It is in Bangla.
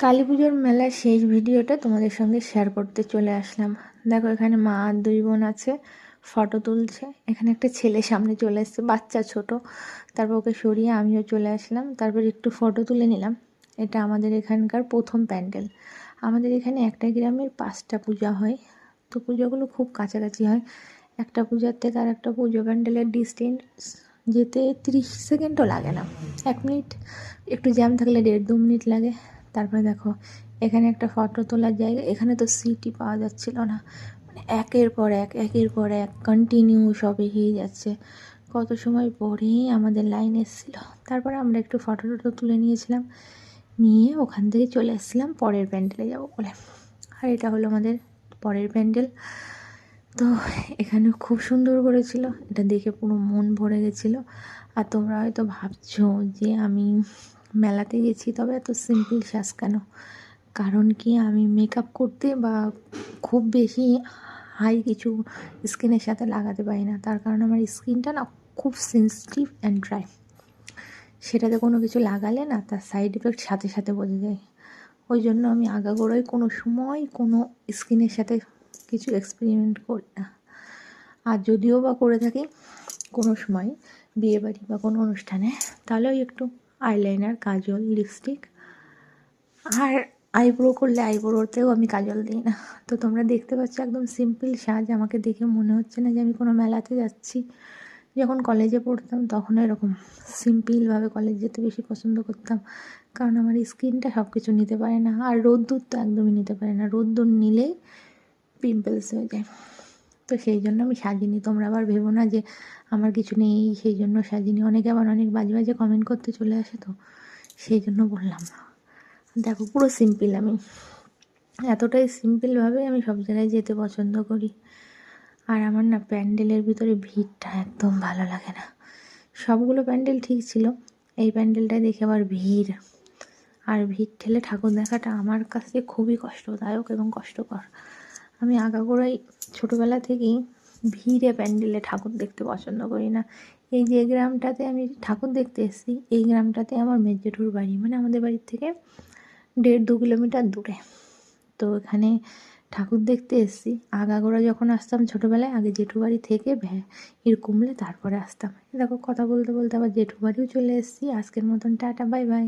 কালী পুজোর মেলার শেষ ভিডিওটা তোমাদের সঙ্গে শেয়ার করতে চলে আসলাম। দেখো এখানে মা আর দুই বোন আছে, ফটো তুলছে। এখানে একটা ছেলে সামনে চলে এসছে, বাচ্চা ছোট। তারপর ওকে সরিয়ে আমিও চলে আসলাম, তারপর একটু ফটো তুলে নিলাম। এটা আমাদের এখানকার প্রথম প্যান্ডেল। আমাদের এখানে একটা গ্রামের 5টা পূজা হয়, তো পুজোগুলো খুব কাছাকাছি হয়। একটা পূজার থেকে আর একটা পুজো প্যান্ডেলের ডিস্টেন্স যেতে 30 সেকেন্ডও লাগে না, 1 মিনিট, একটু জ্যাম থাকলে 1.5-2 মিনিট লাগে। তারপরে দেখো এখানে একটা ফটো তোলার জায়গা। এখানে তো সিটই পাওয়া যাচ্ছিল না, মানে একের পর এক কন্টিনিউ সব এগিয়ে যাচ্ছে। কত সময় পরেই আমাদের লাইন এসেছিল। তারপরে আমরা একটু ফটো টটো তুলে নিয়েছিলাম, নিয়ে ওখান থেকে চলে এসেছিলাম পরের প্যান্ডেলে যাব বলে। আর এটা হলো আমাদের পরের প্যান্ডেল। তো এখানে খুব সুন্দর করেছিল, এটা দেখে পুরো মন ভরে গেছিলো। আর তোমরা হয়তো ভাবছো যে আমি মেলাতে গেছি তবে এত সিম্পল সাজ কেন? কারণ কি, আমি মেকআপ করতে বা খুব বেশি হাই কিছু স্কিনের সাথে লাগাতে পারি না। তার কারণ আমার স্কিনটা না খুব সেন্সিটিভ অ্যান্ড ড্রাই। সেটাতে কোনো কিছু লাগালে না তার সাইড এফেক্ট সাথে সাথে বোঝা যায়। ওই জন্য আমি আগাগোড়াই কোনো সময় কোনো স্কিনের সাথে কিছু এক্সপেরিমেন্ট করি না। আর যদিও বা করে থাকি কোনো সময় বিয়েবাড়ি বা কোনো অনুষ্ঠানে, তাহলে ওই একটু আইলাইনার, কাজল, লিপস্টিক আর আইব্রো করলে আইব্রোতেও আমি কাজল দিই না। তো তোমরা দেখতে পাচ্ছ একদম সিম্পল সাজ। আমাকে দেখে মনে হচ্ছে না যে আমি কোনো মেলাতে যাচ্ছি। যখন কলেজে পড়তাম তখন এরকম সিম্পলভাবে কলেজ যেতে বেশি পছন্দ করতাম, কারণ আমার স্কিনটা সব কিছু নিতে পারে না। আর রোদ্দুর তো একদমই নিতে পারে না, রোদ্দুর নিলেই পিম্পলস হয়ে যায়। তো সেই জন্য আমি সাজিনি। তোমরা আবার ভেবো না যে আমার কিছু নেই সেই জন্য সাজিনি। অনেকে আবার অনেক বাজে বাজে কমেন্ট করতে চলে আসে, তো সেই জন্য বললাম। দেখো পুরো সিম্পল, আমি এতটাই সিম্পলভাবে আমি সব জায়গায় যেতে পছন্দ করি। আর আমার না প্যান্ডেলের ভিতরে ভিড়টা একদম ভালো লাগে না। সবগুলো প্যান্ডেল ঠিক ছিল, এই প্যান্ডেলটায় দেখে আবার ভিড়। আর ভিড় ঠেলে ঠাকুর দেখাটা আমার কাছে খুবই কষ্টদায়ক এবং কষ্টকর। আমি আগাগোড়াই ছোটোবেলা থেকেই ভিড়ে প্যান্ডেলে ঠাকুর দেখতে পছন্দ করি না। এই যে গ্রামটাতে আমি ঠাকুর দেখতে এসেছি, এই গ্রামটাতে আমার মেজ জেঠুর বাড়ি, মানে আমাদের বাড়ির থেকে 1.5-2 কিলোমিটার দূরে। তো এখানে ঠাকুর দেখতে এসেছি। আগাগোড়া যখন আসতাম ছোটোবেলায়, আগে জেঠু বাড়ি থেকে কমলে তারপরে আসতাম। দেখো কথা বলতে বলতে আবার জেঠু বাড়িও চলে এসেছি। আজকের মতন টাটা, বাই বাই।